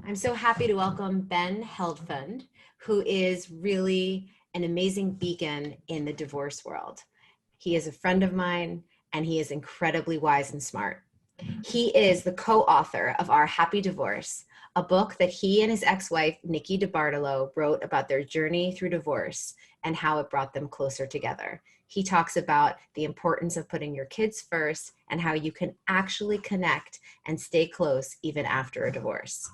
I'm so happy to welcome Ben Heldfond, who is really an amazing beacon in the divorce world. He is a friend of mine, and he is incredibly wise and smart. He is the co-author of Our Happy Divorce, a book that he and his ex-wife, Nikki DeBartolo, wrote about their journey through divorce and how it brought them closer together. He talks about the importance of putting your kids first and how you can actually connect and stay close even after a divorce.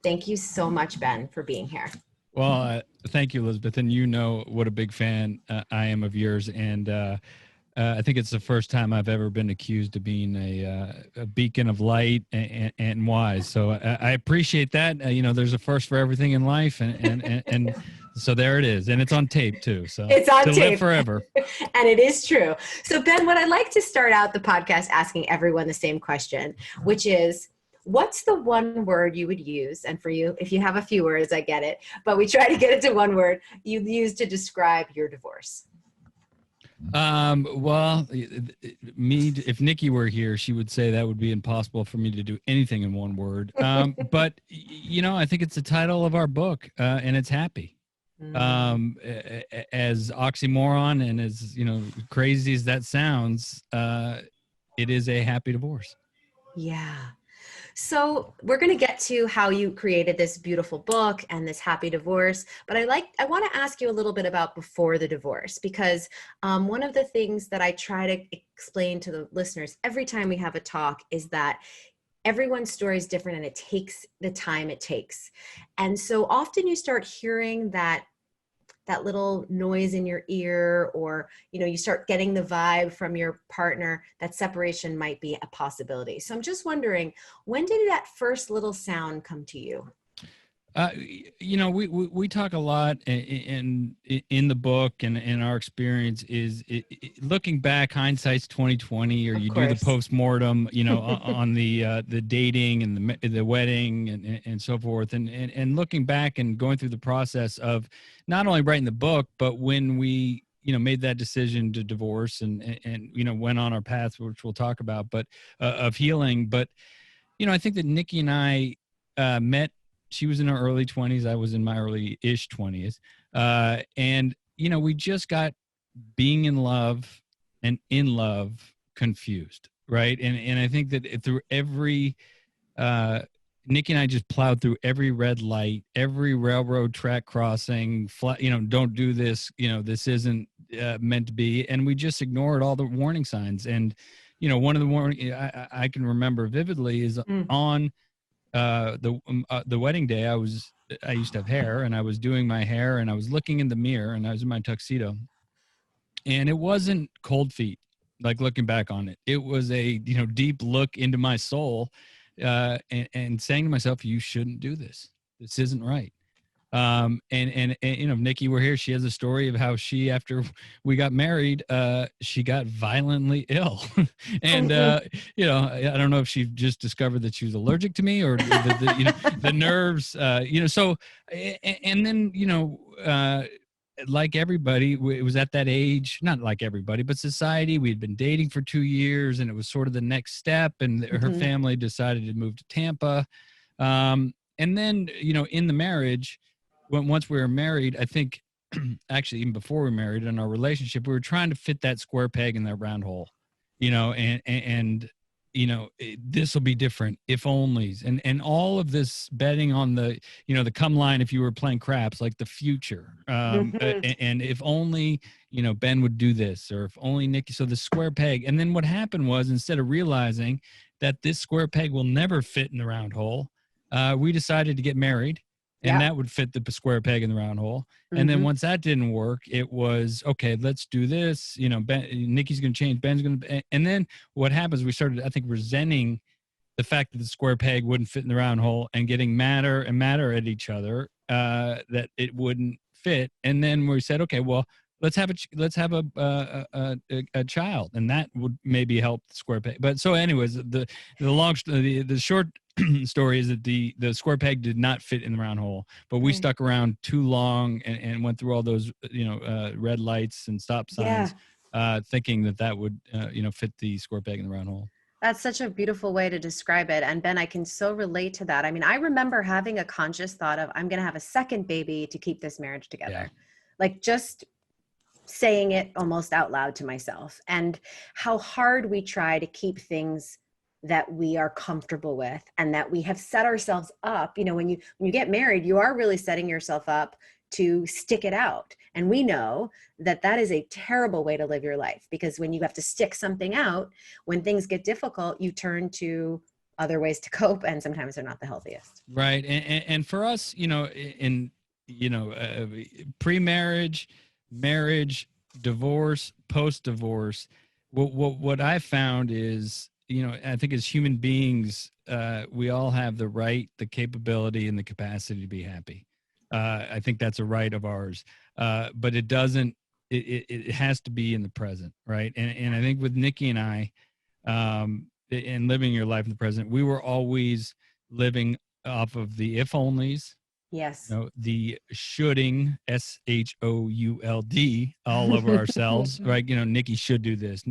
Thank you so much, Ben, for being here. Well, thank you, Elizabeth. And you know what a big fan I am of yours. And I think it's the first time I've ever been accused of being a beacon of light and wise. So I appreciate that. There's a first for everything in life. And so there it is. And it's on tape, too. So it's on tape. Live forever. And it is true. So, Ben, what I'd like to start out the podcast asking everyone the same question, which is, what's the one word you would use? And for you, if you have a few words, I get it, but we try to get it to one word you use to describe your divorce. Well, if Nikki were here, she would say that would be impossible for me to do anything in one word. But I think it's the title of our book, and it's happy. As oxymoron and as, crazy as that sounds, it is a happy divorce. Yeah. So we're going to get to how you created this beautiful book and this happy divorce, but I want to ask you a little bit about before the divorce, because one of the things that I try to explain to the listeners every time we have a talk is that everyone's story is different and it takes the time it takes. And so often you start hearing that little noise in your ear, or, you start getting the vibe from your partner that separation might be a possibility. So I'm just wondering, when did that first little sound come to you? We talk a lot in the book, and in our experience is looking back, hindsight's 2020, or you do the postmortem, on the dating and the wedding and so forth, and looking back and going through the process of not only writing the book, but when we made that decision to divorce and went on our path, which we'll talk about, but of healing. But I think that Nikki and I met. She was in her early 20s. I was in my early-ish 20s. And, we just got being in love and in love confused, right? And I think that through every, Nikki and I just plowed through every red light, every railroad track crossing, don't do this, this isn't meant to be. And we just ignored all the warning signs. And, one of the warning I can remember vividly is on the wedding day, I used to have hair, and I was doing my hair, and I was looking in the mirror, and I was in my tuxedo, and it wasn't cold feet, like looking back on it. It was a, deep look into my soul, and saying to myself, you shouldn't do this. This isn't right. And Nikki were here. She has a story of how she, after we got married, she got violently ill. And, I don't know if she just discovered that she was allergic to me, or the nerves, so, and then, like everybody, it was at that age, not like everybody, but society, we'd been dating for 2 years, and it was sort of the next step. And her family decided to move to Tampa. And then, in the marriage, once we were married, I think actually even before we were married, in our relationship, we were trying to fit that square peg in that round hole, and this will be different if onlys, and all of this betting on the, the come line, if you were playing craps, like the future, and if only, Ben would do this, or if only Nikki, so the square peg. And then what happened was, instead of realizing that this square peg will never fit in the round hole, we decided to get married. And that would fit the square peg in the round hole. And then once that didn't work, it was, okay, let's do this. Nikki's going to change, Ben's going to. And then what happens, we started, I think, resenting the fact that the square peg wouldn't fit in the round hole, and getting madder and madder at each other that it wouldn't fit. And then we said, okay, well, let's have a child, and that would maybe help the square peg. But so anyways, the short story is that the square peg did not fit in the round hole, but we stuck around too long and went through all those red lights and stop signs, thinking that would fit the square peg in the round hole. That's such a beautiful way to describe it. And Ben, I can so relate to that. I mean, I remember having a conscious thought of, I'm going to have a second baby to keep this marriage Yeah. together. Like just saying it almost out loud to myself, and how hard we try to keep things that we are comfortable with and that we have set ourselves up. You know, when you get married, you are really setting yourself up to stick it out. And we know that that is a terrible way to live your life, because when you have to stick something out, when things get difficult, you turn to other ways to cope, and sometimes they're not the healthiest. Right. And for us, you know, pre-marriage, marriage, divorce, post-divorce, what I found is, you know, I think as human beings, we all have the right, the capability, and the capacity to be happy. I think that's a right of ours, but it doesn't. It has to be in the present, right? And I think with Nikki and I, in living your life in the present, we were always living off of the if onlys. Yes. You know, the shoulding, SHOULD, all over ourselves, right? You know, Nikki should do this.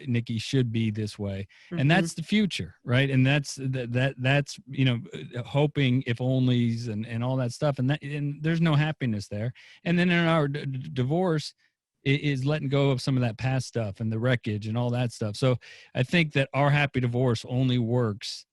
Nikki should be this way, and that's the future, right? And that's you know, hoping if onlys and all that stuff, and there's no happiness there. And then in our divorce, is letting go of some of that past stuff and the wreckage and all that stuff. So I think that our happy divorce only works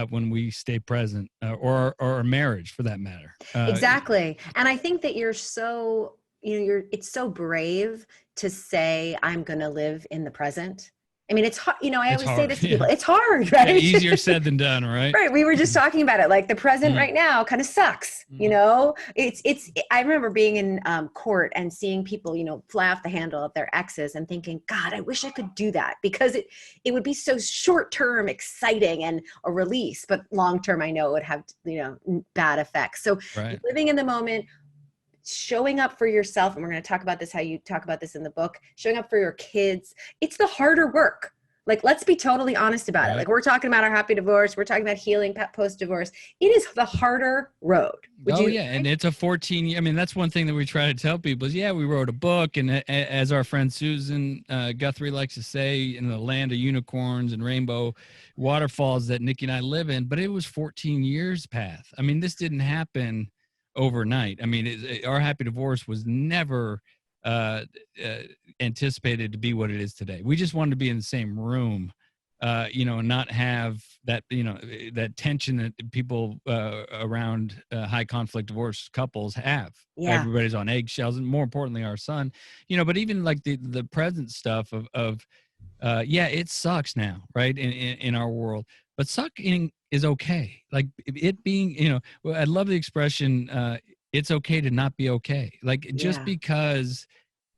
when we stay present, or a marriage for that matter. Exactly. And I think that you're so, you know, it's so brave to say, I'm going to live in the present. I mean, it's hard, you know, I always say this to people, it's hard, right? Yeah, easier said than done, right? Right. We were just talking about it. Like the present right now kind of sucks, you know, I remember being in court and seeing people, you know, fly off the handle of their exes and thinking, God, I wish I could do that, because it would be so short-term exciting and a release, but long-term, I know it would have, you know, bad effects. So living in the moment, showing up for yourself, and we're going to talk about this, how you talk about this in the book, showing up for your kids, it's the harder work. Like, let's be totally honest about it. Like, we're talking about our happy divorce, we're talking about healing post-divorce. It is the harder road. And it's a 14 I mean, that's one thing that we try to tell people is, we wrote a book, and as our friend Susan Guthrie likes to say, in the land of unicorns and rainbow waterfalls that Nikki and I live in, but it was 14 years path. I mean, this didn't happen overnight. I mean, our happy divorce was never anticipated to be what it is today. We just wanted to be in the same room, you know, and not have that, you know, that tension that people around high conflict divorce couples have. Everybody's on eggshells, and more importantly, our son, you know. But even like the present stuff of it sucks now, right? In our world, but sucking is okay. Like it being, you know, I love the expression, it's okay to not be okay. Like just because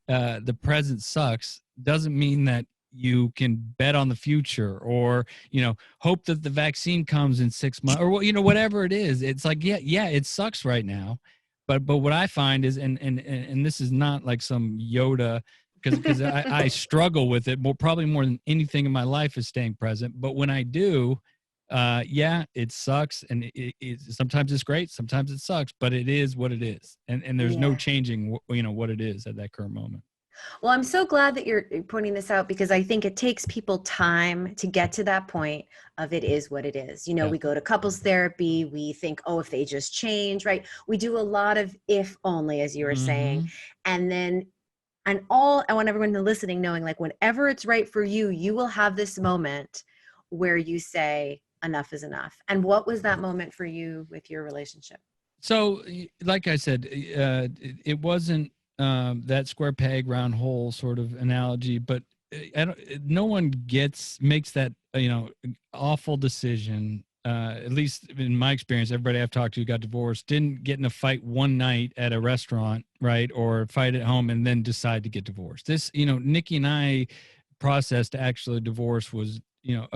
the present sucks doesn't mean that you can bet on the future, or, you know, hope that the vaccine comes in 6 months, or, you know, whatever it is. It's like, it sucks right now. But what I find is, and this is not like some Yoda, because I struggle with it probably more than anything in my life is staying present. But when I do, it sucks, and sometimes it's great, sometimes it sucks, but it is what it is, and there's no changing, you know, what it is at that current moment. Well, I'm so glad that you're pointing this out, because I think it takes people time to get to that point of it is what it is. You know, we go to couples therapy, we think, oh, if they just change, right? We do a lot of if only, as you were saying. And then, I want everyone listening knowing, like, whenever it's right for you, you will have this moment where you say, enough is enough. And what was that moment for you with your relationship? So, like I said, it wasn't that square peg round hole sort of analogy, but no one makes that, you know, awful decision. At least in my experience, everybody I've talked to who got divorced didn't get in a fight one night at a restaurant, right, or fight at home and then decide to get divorced. This, you know, Nikki and I process to actually divorce was, you know,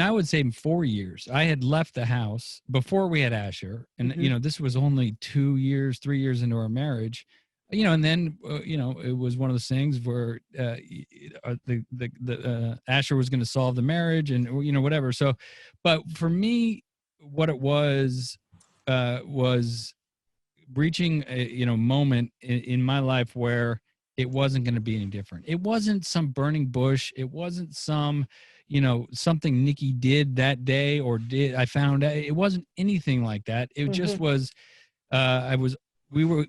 I would say in 4 years. I had left the house before we had Asher, and you know, this was only 2 years, 3 years into our marriage, you know. And then you know, it was one of those things where Asher was going to solve the marriage, and, you know, whatever. So, but for me, what it was reaching a, you know, moment in my life where it wasn't going to be any different. It wasn't some burning bush. It wasn't some, something Nikki did that day or did I found out. It wasn't anything like that. It just was, I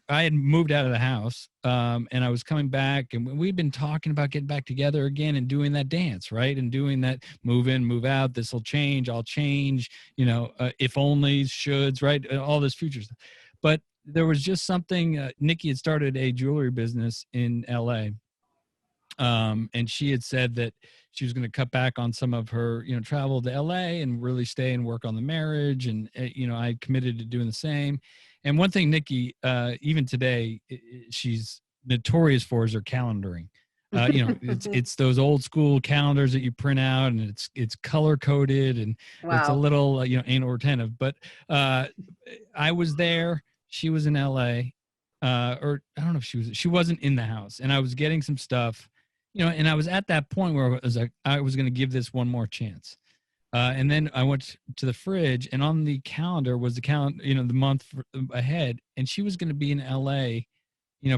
had moved out of the house, and I was coming back, and we've been talking about getting back together again and doing that dance, right? And doing that move in, move out. This will change. I'll change, if only, shoulds, right? All this future stuff. But there was just something, Nikki had started a jewelry business in LA. And she had said that she was going to cut back on some of her, travel to LA and really stay and work on the marriage. And, I committed to doing the same. And one thing Nikki, even today, she's notorious for is her calendaring. It's those old school calendars that you print out, and it's color coded, and it's a little, anal retentive. But I was there. She was in LA, or I don't know if she wasn't in the house, and I was getting some stuff. And I was at that point where I was going to give this one more chance. And then I went to the fridge, and on the calendar was the calendar, the month ahead. And she was going to be in LA,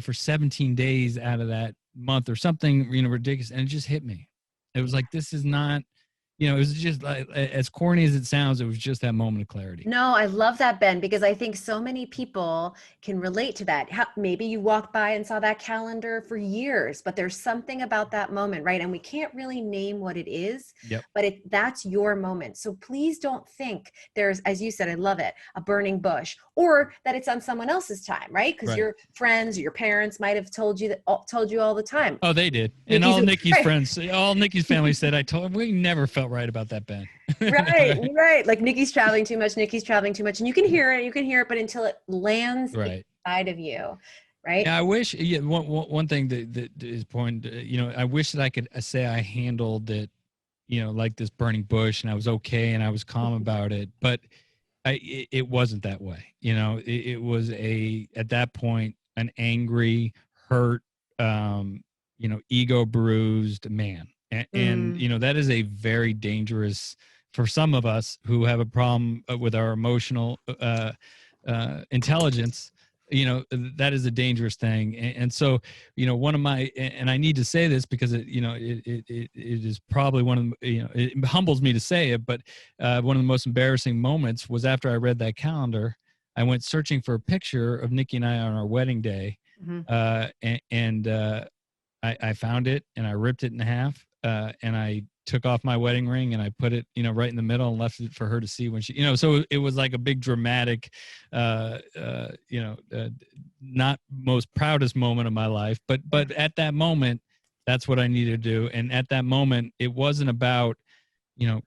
for 17 days out of that month or something, ridiculous. And it just hit me. It was like, this is not, it was just like, as corny as it sounds, it was just that moment of clarity. No, I love that, Ben, because I think so many people can relate to that. Maybe you walked by and saw that calendar for years, but there's something about that moment, right? And we can't really name what it is, but that's your moment. So please don't think there's, as you said, I love it, a burning bush, or that it's on someone else's time, right? Because your friends or your parents might have told you all the time. Oh, they did. And all Nikki's friends, all Nikki's family said, we never felt right about that, Ben. Right. Like Nikki's traveling too much. And you can hear it, but until it lands inside of you. Right. Yeah, I wish, one thing that is important, I wish that I could say I handled it, like this burning bush, and I was okay and I was calm about it, but it wasn't that way. It was at that point, an angry, hurt, ego bruised man. And that is a very dangerous, for some of us who have a problem with our emotional intelligence, that is a dangerous thing. And so, one of my, and I need to say this because it is probably one of the, it humbles me to say it, but one of the most embarrassing moments was after I read that calendar. I went searching for a picture of Nikki and I on our wedding day. I found it, and I ripped it in half. And I took off my wedding ring and I put it, right in the middle, and left it for her to see when she, so it was like a big dramatic, not most proudest moment of my life, but at that moment, that's what I needed to do. And at that moment, it wasn't about,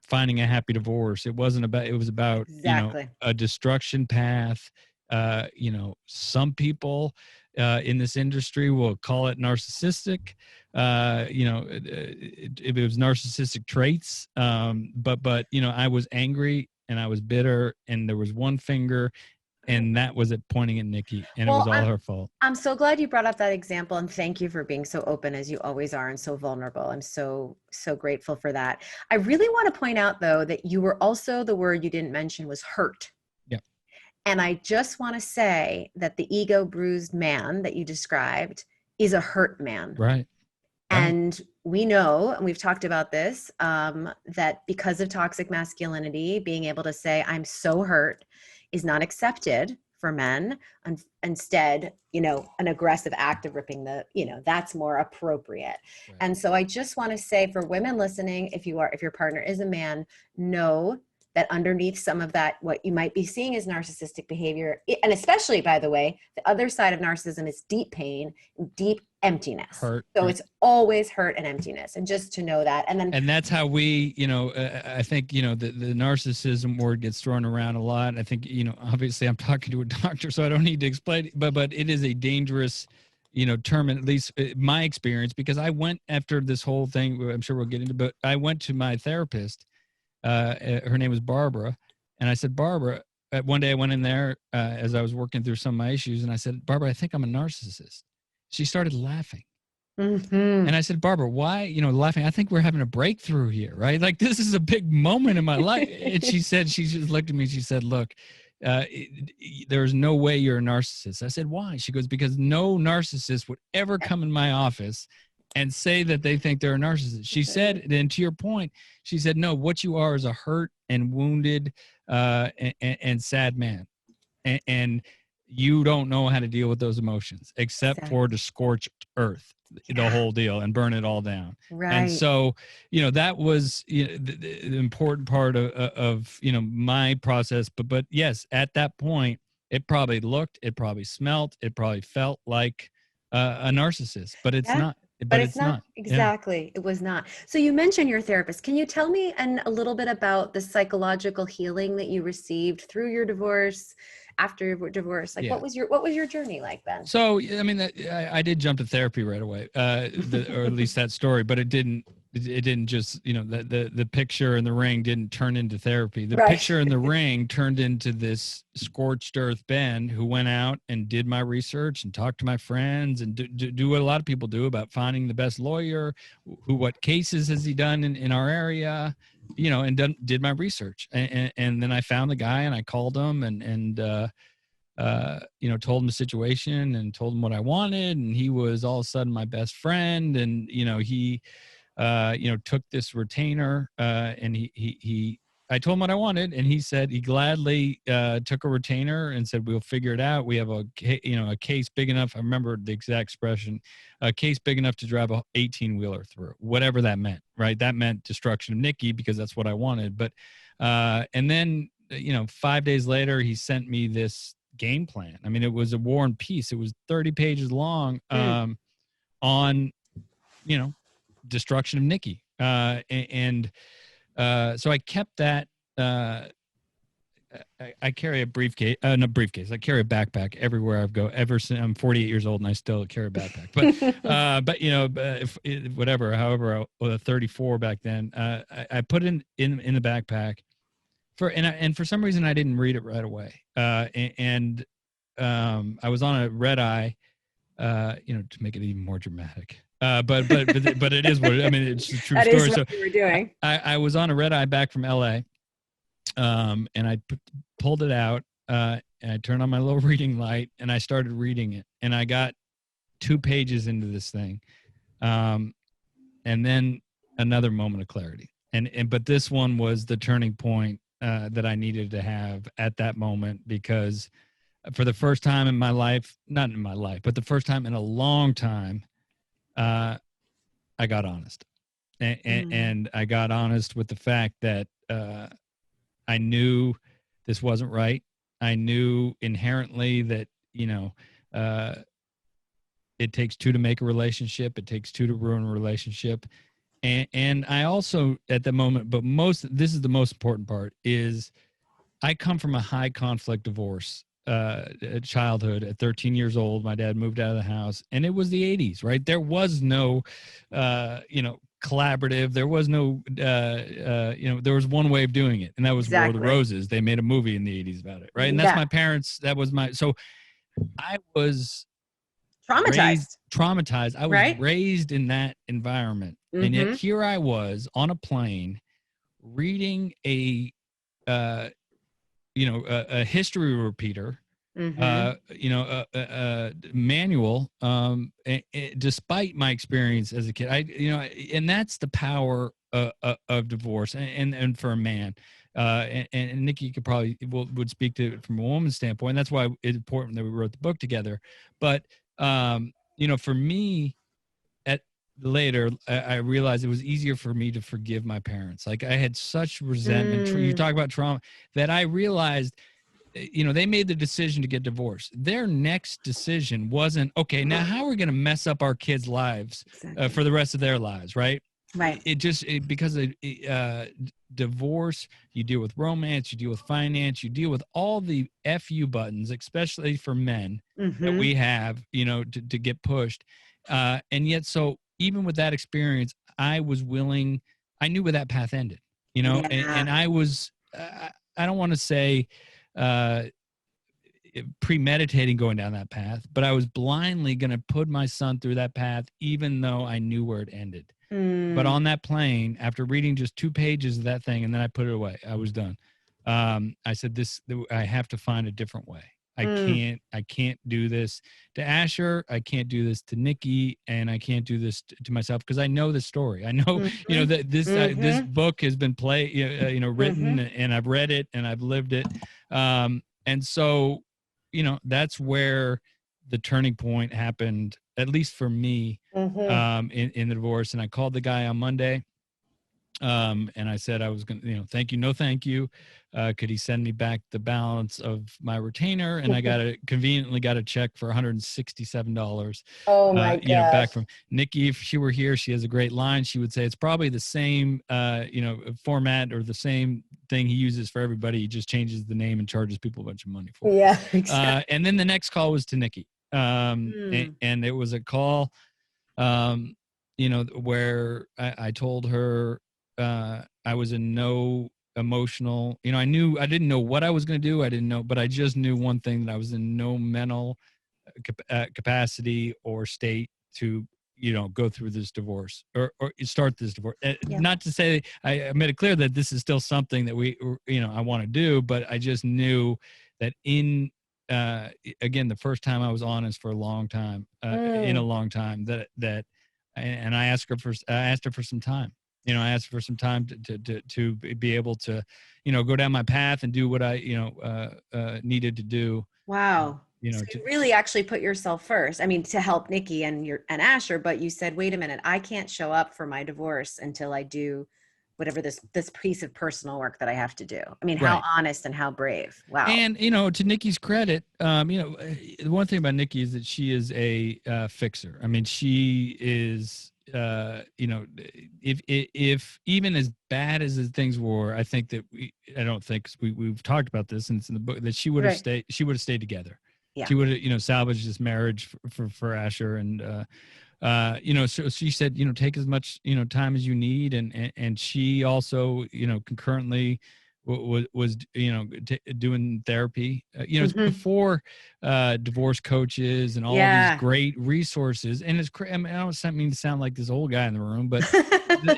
finding a happy divorce. It was about, a destruction path. Some people in this industry will call it narcissistic. If it was narcissistic traits, but I was angry and I was bitter, and there was one finger, and that was it pointing at Nikki, and it was all her fault. I'm so glad you brought up that example, and thank you for being so open as you always are, and so vulnerable. I'm so grateful for that. I really want to point out, though, that you were also, the word you didn't mention was hurt. Yeah. And I just want to say that the ego bruised man that you described is a hurt man. Right. And we know, and we've talked about this, that because of toxic masculinity, being able to say, I'm so hurt, is not accepted for men. Instead, an aggressive act of ripping that's more appropriate. Right. And so I just want to say, for women listening, if your partner is a man, know that underneath some of that, what you might be seeing as narcissistic behavior, and especially, by the way, the other side of narcissism is deep pain, deep emptiness. Hurt. So it's always hurt and emptiness. And just to know that. And that's how we, I think, the narcissism word gets thrown around a lot. I think, obviously I'm talking to a doctor, so I don't need to explain it, but it is a dangerous, term, at least my experience, because I went after this whole thing, I'm sure we'll get into, but I went to my therapist. Her name was Barbara. And I said, Barbara, one day I went in there as I was working through some of my issues, and I said, Barbara, I think I'm a narcissist. She started laughing. And I said, Barbara, why, laughing? I think we're having a breakthrough here, right? Like, this is a big moment in my life. And she just looked at me. She said, look, there's no way you're a narcissist. I said, why? She goes, because no narcissist would ever come in my office and say that they think they're a narcissist. She said, and to your point, she said, no, what you are is a hurt and wounded and sad man. And you don't know how to deal with those emotions except for to scorch earth, the whole deal, and burn it all down. Right. And so, that was the important part of my process. But yes, at that point, it probably looked, it probably smelt, it probably felt like a narcissist, but it's not. But it's not. Exactly. Yeah. It was not. So you mentioned your therapist. Can you tell me a little bit about the psychological healing that you received through your divorce, after your divorce? Like, what was your journey like then? So, I mean, I did jump to therapy right away, or at least that story, but it didn't just, the picture in the ring didn't turn into therapy. The picture in the ring turned into this scorched earth Ben who went out and did my research and talked to my friends and do what a lot of people do about finding the best lawyer, what cases has he done in our area, and did my research. And then I found the guy and I called him and told him the situation and told him what I wanted. And he was all of a sudden my best friend. And, he, took this retainer and I told him what I wanted, and he said he gladly took a retainer and said, we'll figure it out. We have a case big enough. I remember the exact expression, a case big enough to drive a 18-wheeler through, whatever that meant, right? That meant destruction of Nikki because that's what I wanted. But, and then, 5 days later, he sent me this game plan. I mean, it was a War and Peace. It was 30 pages long on, destruction of Nikki. So I kept that. I carry a briefcase, not a briefcase. I carry a backpack everywhere I go. Ever since I'm 48 years old, and I still carry a backpack. But however, I was 34 back then. I put it in the backpack and for some reason I didn't read it right away. I was on a red eye, to make it even more dramatic. But it is it's a true story. Is what you were doing. I was on a red eye back from LA, and I pulled it out, and I turned on my little reading light, and I started reading it, and I got 2 pages into this thing, and then another moment of clarity, but this one was the turning point that I needed to have at that moment, because for the first time in my life, not in my life, but the first time in a long time, I got honest, and I got honest with the fact that I knew this wasn't right. I knew inherently that it takes 2 to make a relationship. It takes 2 to ruin a relationship, and I also at the moment, but this is the most important part, is I come from a high conflict divorce. Childhood. At 13 years old, my dad moved out of the house, and it was the 80s, right? There was no collaborative. There was no there was one way of doing it, and that was War of the Roses. They made a movie in the 80s about it, right? And that's my parents. That was so I was traumatized. I was raised in that environment, and yet here I was on a plane reading a history repeater, manual, despite my experience as a kid. And that's the power of divorce, and for a man. And Nikki could probably would speak to it from a woman's standpoint. That's why it's important that we wrote the book together. But for me, later I realized it was easier for me to forgive my parents. Like, I had such resentment. You talk about trauma, that I realized, they made the decision to get divorced. Their next decision wasn't, okay, now how are we going to mess up our kids' lives for the rest of their lives, right? Right. Because of divorce, you deal with romance, you deal with finance, you deal with all the FU buttons, especially for men, that we have, to get pushed. And yet, so even with that experience, I was willing, I knew where that path ended, and I was, I don't want to say premeditating going down that path, but I was blindly going to put my son through that path, even though I knew where it ended. But on that plane, after reading just 2 pages of that thing, and then I put it away, I was done. I said, I have to find a different way. I can't do this to Asher. I can't do this to Nikki, and I can't do this to myself, because I know the story. I know, that this book has been written, and I've read it and I've lived it. And so, that's where the turning point happened, at least for me, in the divorce. And I called the guy on Monday. And I said I was going to, thank you, no thank you. Could he send me back the balance of my retainer? And I conveniently got a check for $167. Oh my gosh. Back from Nikki. If she were here, she has a great line. She would say it's probably the same, format, or the same thing he uses for everybody. He just changes the name and charges people a bunch of money for it. Yeah, exactly. And then the next call was to Nikki. And it was a call, where I told her, I was in no emotional, I didn't know what I was going to do. I didn't know, but I just knew one thing, that I was in no mental capacity or state to, go through this divorce or start this divorce. Not to say, I made it clear that this is still something that I want to do, but I just knew that again, the first time I was honest for a long time, in a long time, and I asked her for some time. I asked for some time to be able to, go down my path and do what I, needed to do. Wow. So you really actually put yourself first. I mean, to help Nikki and Asher, but you said, wait a minute, I can't show up for my divorce until I do whatever this piece of personal work that I have to do. I mean, how honest and how brave. Wow. And, to Nikki's credit, the one thing about Nikki is that she is a fixer. I mean, she is, if even as bad as the things were, I think that we've talked about this, and it's in the book, that she would have stayed together. Yeah. She would have, salvaged this marriage for Asher. And, so she said, take as much, time as you need. And she also, concurrentently was doing therapy. It's before divorce coaches and all these great resources. And I don't mean to sound like this old guy in the room, but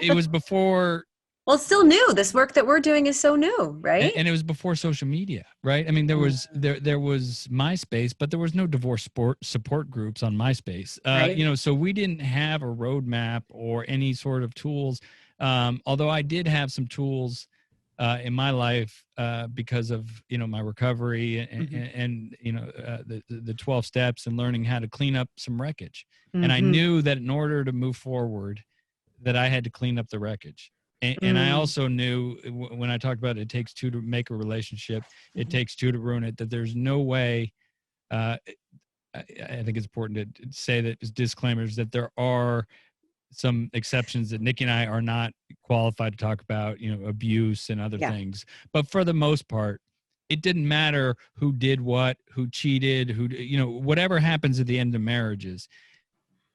it was before. Well, it's still new. This work that we're doing is so new, right? And it was before social media, right? I mean, there was MySpace, but there was no divorce support groups on MySpace. Right. So we didn't have a roadmap or any sort of tools. Although I did have some tools in my life because of my recovery and the 12 steps and learning how to clean up some wreckage. And I knew that in order to move forward, that I had to clean up the wreckage. And I also knew, when I talked about it takes two to make a relationship, it takes two to ruin it, that there's no way. I think it's important to say that as disclaimers, that there are some exceptions that Nikki and I are not qualified to talk about, abuse and other things. But for the most part, it didn't matter who did what, who cheated, whatever happens at the end of marriages.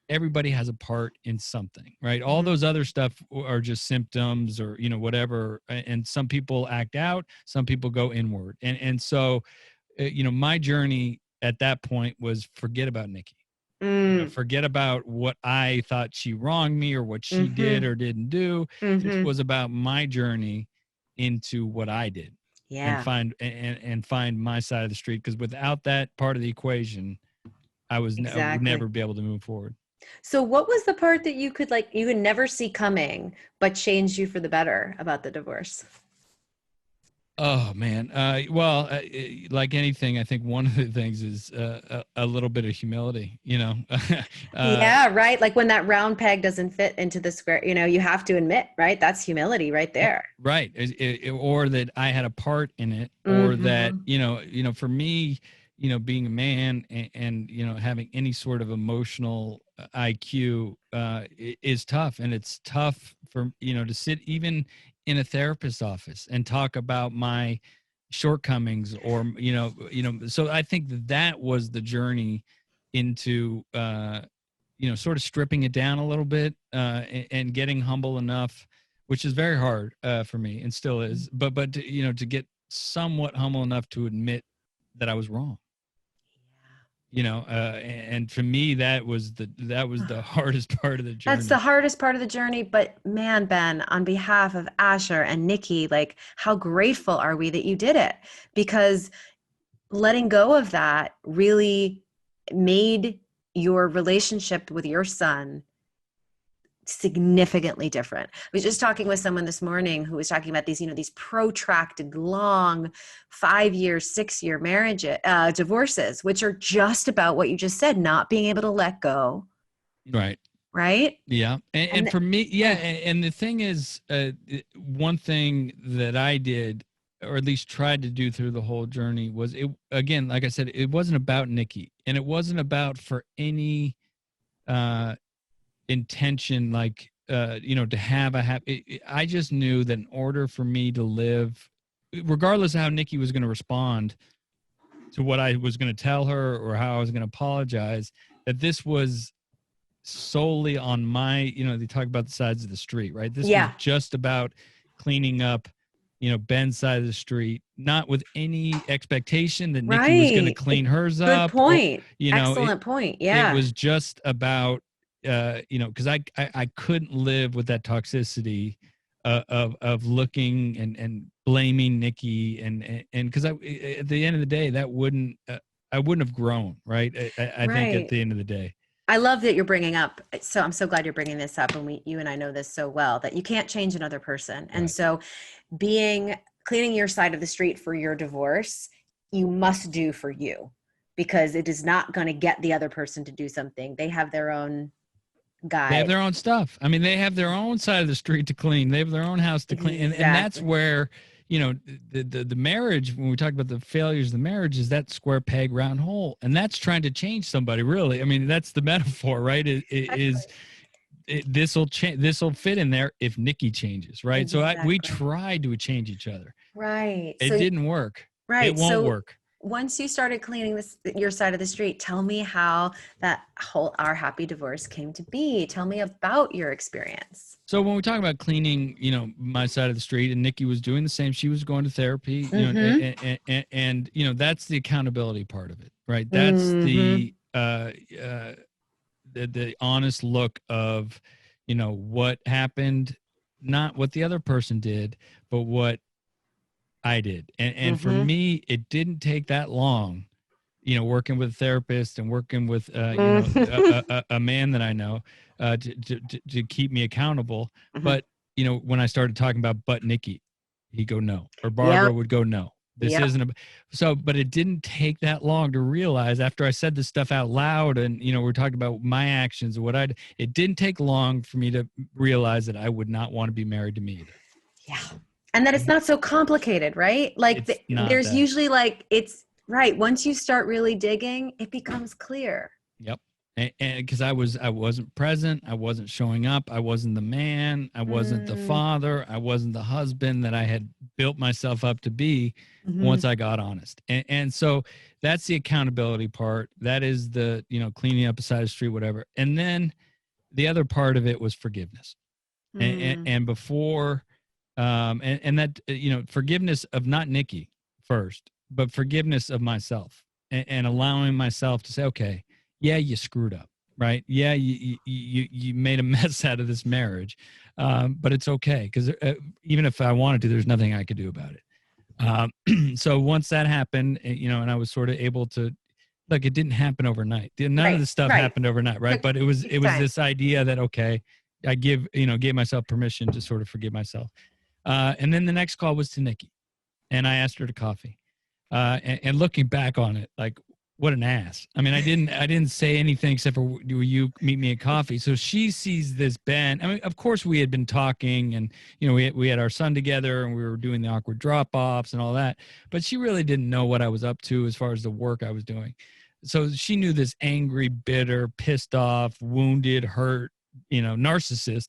Everybody has a part in something, right? All those other stuff are just symptoms or, whatever. And some people act out, some people go inward. And so, my journey at that point was forget about Nikki. Forget about what I thought she wronged me or what she did or didn't do. This was about my journey into what I did. And find my side of the street. Because without that part of the equation, I would never be able to move forward. So what was the part that you could never see coming, but changed you for the better about the divorce? Oh man. Like anything, I think one of the things is a little bit of humility, yeah, right. Like when that round peg doesn't fit into the square, you have to admit, right? That's humility right there. Right. Or that I had a part in it, or that, for me, being a man and having any sort of emotional IQ is tough. And it's tough for, to sit even in a therapist's office and talk about my shortcomings or, so I think that was the journey into, sort of stripping it down a little bit and getting humble enough, which is very hard for me and still is, but to get somewhat humble enough to admit that I was wrong. And for me, that was the hardest part of the journey. That's the hardest part of the journey. But man, Ben, on behalf of Asher and Nikki, how grateful are we that you did it? Because letting go of that really made your relationship with your son significantly different. I was just talking with someone this morning who was talking about these, these protracted, long 5-year, 6-year marriages, divorces, which are just about what you just said, not being able to let go. Right. Right. Yeah. And for me, yeah. And the thing is, one thing that I did, or at least tried to do through the whole journey, was it, again, like I said, it wasn't about Nikki, and it wasn't about for any intention, like, to have a happy. I just knew that in order for me to live, regardless of how Nikki was going to respond to what I was going to tell her or how I was going to apologize, that this was solely on my, they talk about the sides of the street, right? This was just about cleaning up, Ben's side of the street, not with any expectation that Nikki was going to clean hers up. Good point. Or, excellent point. Yeah. It was just about, because I couldn't live with that toxicity of looking and blaming Nikki, and because at the end of the day, that wouldn't I wouldn't have grown, right? I think at the end of the day. I love that you're bringing up. So I'm so glad you're bringing this up, and you and I know this so well, that you can't change another person. And so cleaning your side of the street for your divorce, you must do for you, because it is not going to get the other person to do something. They have their own guide. They have their own stuff. I mean, they have their own side of the street to clean. They have their own house to clean. And that's where, the marriage, when we talk about the failures of the marriage, is that square peg, round hole. And that's trying to change somebody, really. I mean, that's the metaphor, right? This will change. This will fit in there if Nikki changes, right? Exactly. So we tried to change each other. Right. It didn't work. Right. It won't work. Once you started cleaning your side of the street, tell me how that whole Our Happy Divorce came to be. Tell me about your experience. So when we talk about cleaning, my side of the street, and Nikki was doing the same, she was going to therapy, and that's the accountability part of it, right? That's the honest look of, what happened, not what the other person did, but what I did. And for me, it didn't take that long, working with a therapist and working with, a man that I know, to keep me accountable. But, when I started talking about, but Nikki, he'd go, no, or Barbara would go, no, this isn't but it didn't take that long to realize, after I said this stuff out loud, and, we're talking about my actions and it didn't take long for me to realize that I would not want to be married to me either. Yeah. And that it's not so complicated, right? Like there's usually it's right. Once you start really digging, it becomes clear. Yep. And because I wasn't present, I wasn't showing up, I wasn't the man, I wasn't the father, I wasn't the husband that I had built myself up to be once I got honest. And so that's the accountability part. That is the, cleaning up beside the street, whatever. And then the other part of it was forgiveness. And before, and that, forgiveness of not Nikki first, but forgiveness of myself, and allowing myself to say, okay, yeah, you screwed up, right? Yeah, you made a mess out of this marriage, but it's okay, because even if I wanted to, there's nothing I could do about it. So once that happened, and I was sort of able to, like, it didn't happen overnight. None of the stuff happened overnight, right? But it was this idea that, okay, I gave myself permission to sort of forgive myself. And then the next call was to Nikki, and I asked her to coffee. And looking back on it, like, what an ass. I mean, I didn't say anything except for, will you meet me at coffee? So she sees this Ben. I mean, of course we had been talking, and, we had our son together, and we were doing the awkward drop-offs and all that, but she really didn't know what I was up to as far as the work I was doing. So she knew this angry, bitter, pissed off, wounded, hurt, narcissist,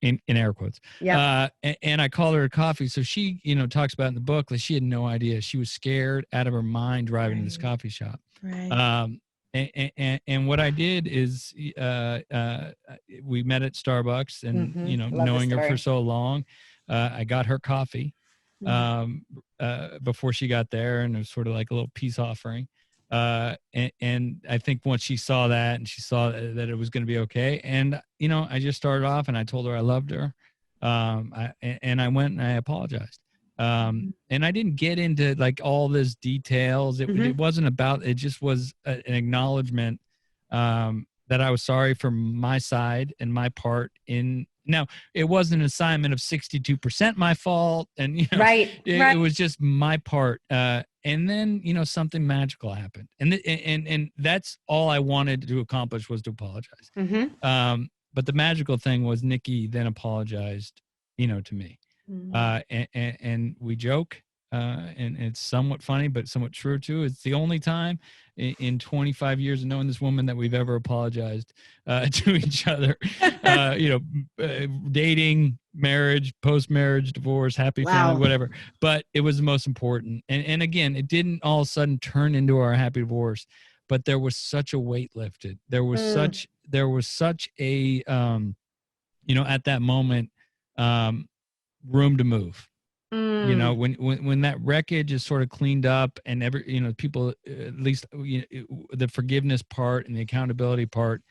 in air quotes. Yeah. And I called her a coffee. So she, talks about in the book that she had no idea. She was scared out of her mind driving to this coffee shop. Right. And what I did is, we met at Starbucks, and, knowing her for so long, I got her coffee, before she got there. And it was sort of like a little peace offering. And I think once she saw that, and she saw that it was going to be okay, and I just started off, and I told her I loved her, and I went and I apologized, And I didn't get into like all this details. It wasn't about, it just was an acknowledgement that I was sorry for my side and my part in. Now, it wasn't an assignment of 62% my fault, and it was just my part. And then something magical happened, and that's all I wanted to accomplish, was to apologize. But the magical thing was Nikki then apologized, to me, and we joke. And it's somewhat funny, but somewhat true too. It's the only time in 25 years of knowing this woman that we've ever apologized to each other. Dating, marriage, post-marriage, divorce, happy family, whatever. But it was the most important. And again, it didn't all of a sudden turn into our happy divorce, but there was such a weight lifted. There was such a at that moment, room to move. When that wreckage is sort of cleaned up, and people, at least the forgiveness part and the accountability part,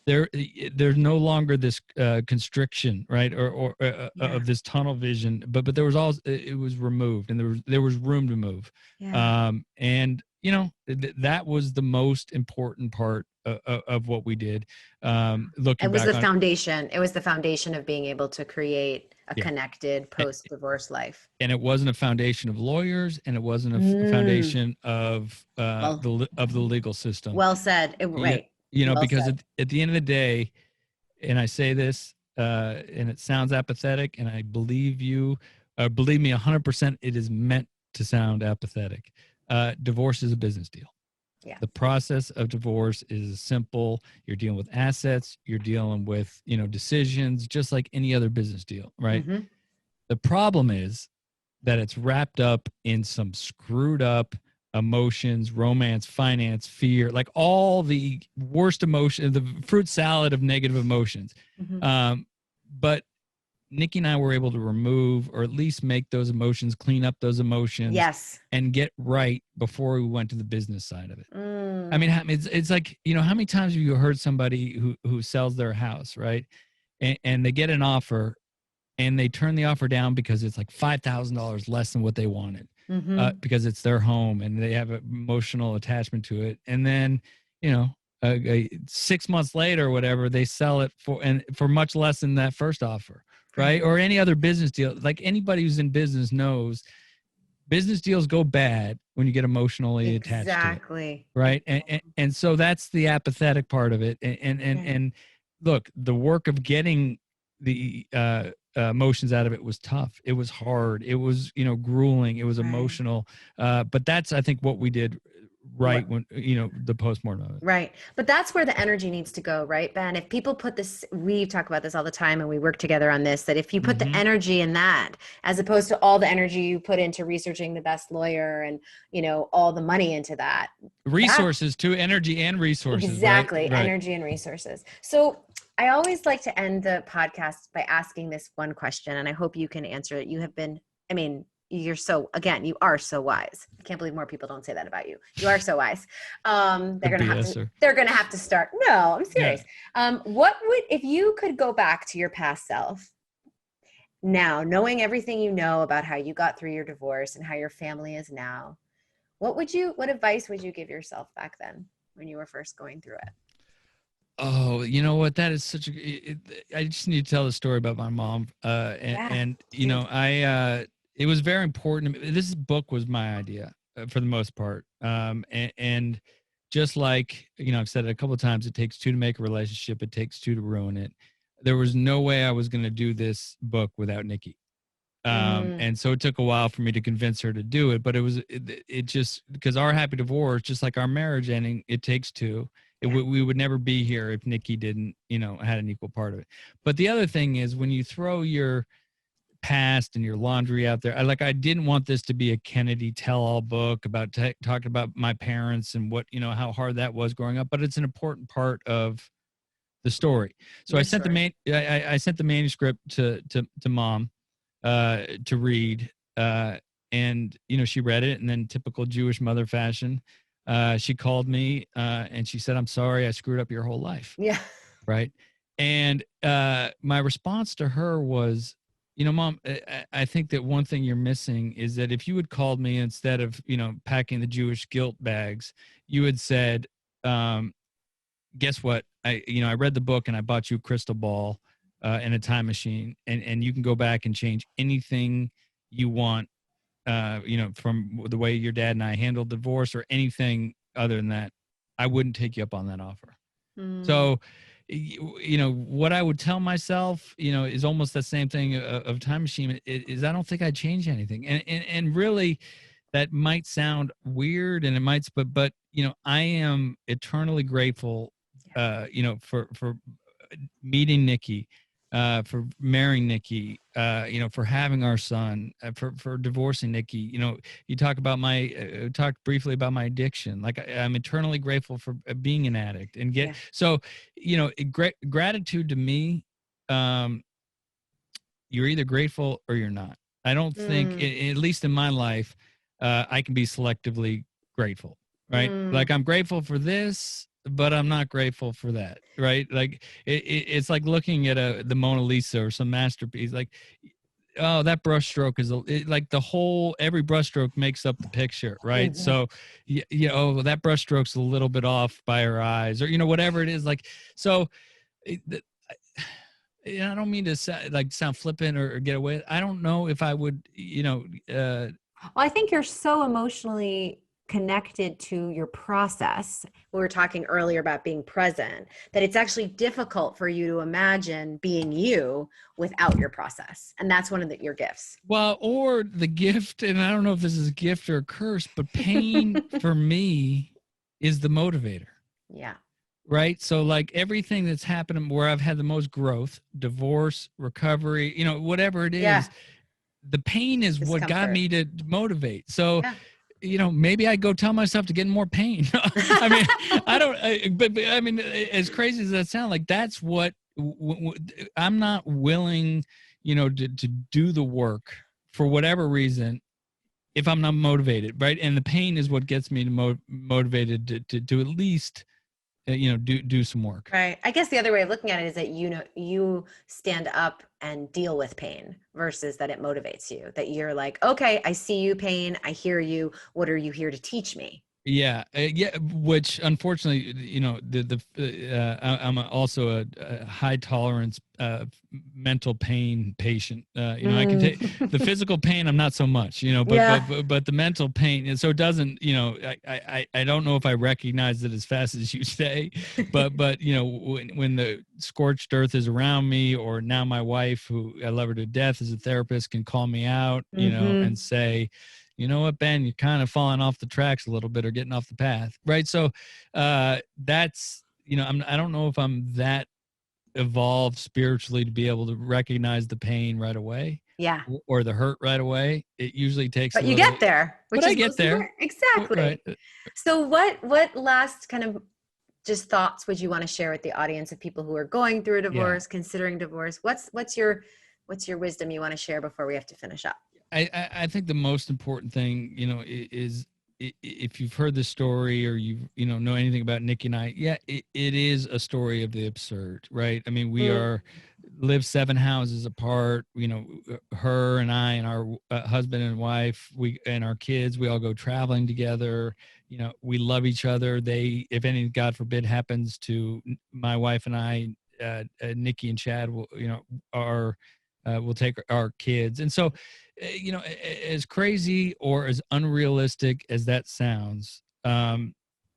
there's no longer this constriction, right, or of this tunnel vision, but there was also, it was removed, and there was room to move. And that was the most important part of what we did. Looking back, it was the foundation of being able to create a connected post-divorce life. And it wasn't a foundation of lawyers, and it wasn't a foundation of the legal system. Well said. Right. Because at the end of the day, and I say this, and it sounds apathetic, and I believe you, believe me 100%, it is meant to sound apathetic. Divorce is a business deal. Yeah. The process of divorce is simple. You're dealing with assets. You're dealing with, decisions, just like any other business deal, right? The problem is that it's wrapped up in some screwed up emotions, romance, finance, fear, like all the worst emotions, the fruit salad of negative emotions. But Nikki and I were able to remove, or at least make those emotions, clean up those emotions, and get right before we went to the business side of it. I mean, it's like, how many times have you heard somebody who sells their house, right? And they get an offer, and they turn the offer down because it's like $5,000 less than what they wanted, because it's their home and they have an emotional attachment to it. And then, 6 months later or whatever, they sell it for much less than that first offer. Right. Or any other business deal. Like anybody who's in business knows, business deals go bad when you get emotionally attached to it. Right. And so that's the apathetic part of it. And look, the work of getting the emotions out of it was tough. It was hard. It was, grueling. It was emotional. But that's, I think, what we did right when the postmortem of it. Right. But that's where the energy needs to go, right, Ben? If people put this, we talk about this all the time, and we work together on this, that if you put the energy in that, as opposed to all the energy you put into researching the best lawyer and all the money into that, resources too, energy and resources. Exactly. Right. Energy and resources. So I always like to end the podcast by asking this one question, and I hope you can answer it. You have been, you are so wise. I can't believe more people don't say that about you. You are so wise. They're going to have to start. No, I'm serious. Yeah. If you could go back to your past self now, knowing everything you know about how you got through your divorce and how your family is now, what advice would you give yourself back then when you were first going through it? Oh, you know what? That is such I just need to tell the story about my mom. It was very important. This book was my idea for the most part. And just like, I've said it a couple of times, it takes two to make a relationship. It takes two to ruin it. There was no way I was going to do this book without Nikki. And so it took a while for me to convince her to do it, but it just, because our happy divorce, just like our marriage ending, it takes two. We would never be here if Nikki didn't, had an equal part of it. But the other thing is, when you throw your past and your laundry out there, I didn't want this to be a Kennedy tell-all book about talking about my parents and what, how hard that was growing up, but it's an important part of the story. So I sent the manuscript to Mom to read, and she read it, and then typical Jewish mother fashion, she called me and she said, "I'm sorry, I screwed up your whole life." Yeah. Right. And my response to her was, Mom, I think that one thing you're missing is that if you had called me instead of, packing the Jewish guilt bags, you had said, guess what? I read the book and I bought you a crystal ball and a time machine, and you can go back and change anything you want, from the way your dad and I handled divorce or anything other than that. I wouldn't take you up on that offer. So, what I would tell myself, is almost the same thing of time machine is I don't think I'd change anything. And really that might sound weird and it might, but, I am eternally grateful, for meeting Nikki, for marrying Nikki, for having our son, for divorcing Nikki. You talk about talked briefly about my addiction. Like I'm eternally grateful for being an addict and so, gratitude to me, you're either grateful or you're not. I don't think, at least in my life, I can be selectively grateful, right? Like I'm grateful for this, but I'm not grateful for that, right? Like it's like looking at the Mona Lisa or some masterpiece. Like, oh, that brushstroke is like every brushstroke makes up the picture, right? So, that brushstroke's a little bit off by her eyes, or whatever it is. Like, so, I don't mean to sound flippant or get away. I don't know if I would, Well, I think you're so emotionally connected to your process. We were talking earlier about being present, that it's actually difficult for you to imagine being you without your process. And that's one of your gifts. Well, or the gift, and I don't know if this is a gift or a curse, but pain for me is the motivator. Yeah. Right. So like everything that's happened where I've had the most growth, divorce, recovery, whatever it is, the pain is what got me to motivate. So, maybe I go tell myself to get in more pain. I mean, but I mean, as crazy as that sounds, like that's what I'm not willing, to do the work for whatever reason if I'm not motivated. Right. And the pain is what gets me motivated to at least, do some work. Right. I guess the other way of looking at it is that, you stand up and deal with pain versus that it motivates you, that you're like, okay, I see you, pain. I hear you. What are you here to teach me? Yeah. Which unfortunately, I'm also a high tolerance, mental pain patient. I can take the physical pain. I'm not so much, but the mental pain. And so it doesn't, I don't know if I recognize it as fast as you say, but, when the scorched earth is around me, or now my wife, who I love her to death as a therapist, can call me out, and say, you know what, Ben, you're kind of falling off the tracks a little bit or getting off the path. Right. So that's, I don't know if I'm that evolved spiritually to be able to recognize the pain right away. Yeah. Or the hurt right away. It usually takes but you get there. But I get there. Exactly. Right. So what last kind of just thoughts would you want to share with the audience of people who are going through a divorce, considering divorce? What's your wisdom you want to share before we have to finish up? I think the most important thing, is if you've heard the story or know anything about Nikki and I, it is a story of the absurd, right? I mean, we live 7 houses apart, her and I and our husband and wife, and our kids, we all go traveling together. We love each other. If anything, God forbid, happens to my wife and I, Nikki and Chad will, we'll take our kids. And so, as crazy or as unrealistic as that sounds, and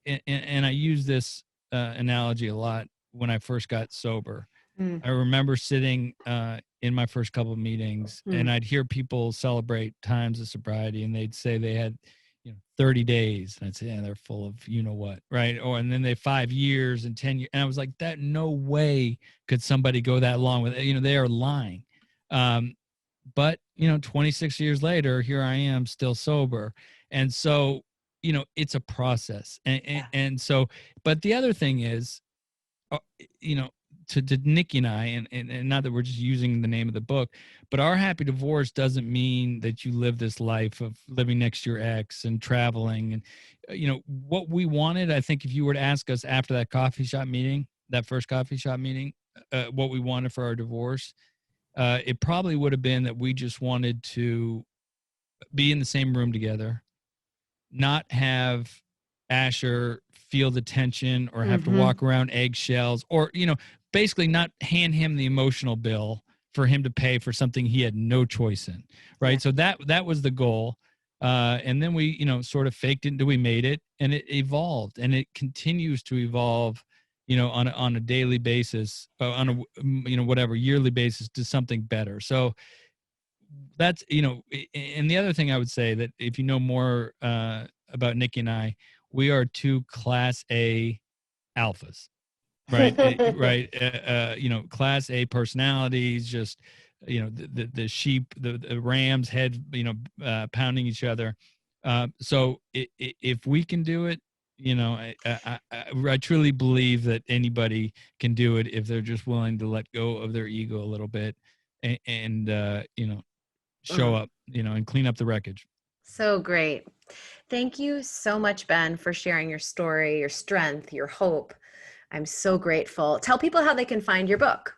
I use this analogy a lot when I first got sober. I remember sitting in my first couple of meetings, and I'd hear people celebrate times of sobriety, and they'd say they had 30 days, and I'd say, yeah, they're full of what, right? And then they 5 years and 10 years, and I was like, that no way could somebody go that long with it. They are lying. But 26 years later, here I am still sober. And so, it's a process. And so, but the other thing is, to Nikki and I, and not that we're just using the name of the book, but our happy divorce doesn't mean that you live this life of living next to your ex and traveling. And, what we wanted, I think if you were to ask us after that first coffee shop meeting, what we wanted for our divorce, it probably would have been that we just wanted to be in the same room together, not have Asher feel the tension or have to walk around eggshells, or, you know, basically not hand him the emotional bill for him to pay for something he had no choice in. Right. Yeah. So that was the goal. And then we, you know, sort of faked it until we made it, and it evolved, and it continues to evolve, you know, on a daily basis, on a, you know, whatever yearly basis, to something better. So that's, you know, and the other thing I would say, that if you know more about Nikki and I, we are two class A alphas, right? Right. You know, class A personalities, just, you know, the sheep, the rams head, you know, pounding each other. So if we can do it, you know, I truly believe that anybody can do it if they're just willing to let go of their ego a little bit, and you know, show up, you know, and clean up the wreckage. So great. Thank you so much, Ben, for sharing your story, your strength, your hope. I'm so grateful. Tell people how they can find your book.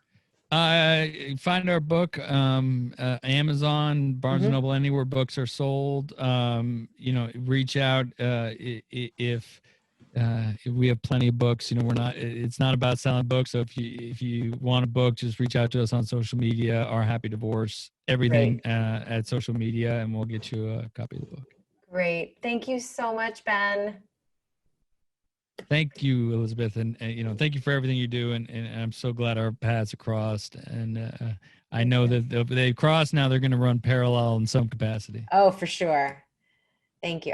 Find our book, Amazon, Barnes and Noble, anywhere books are sold. You know, reach out if we have plenty of books. You know, it's not about selling books. So if you want a book, just reach out to us on social media, Our Happy Divorce, everything at social media, and we'll get you a copy of the book. Great. Thank you so much, Ben. Thank you, Elizabeth, and you know, thank you for everything you do, and I'm so glad our paths have crossed, and I know that they've crossed. Now they're going to run parallel in some capacity. Oh, for sure. Thank you.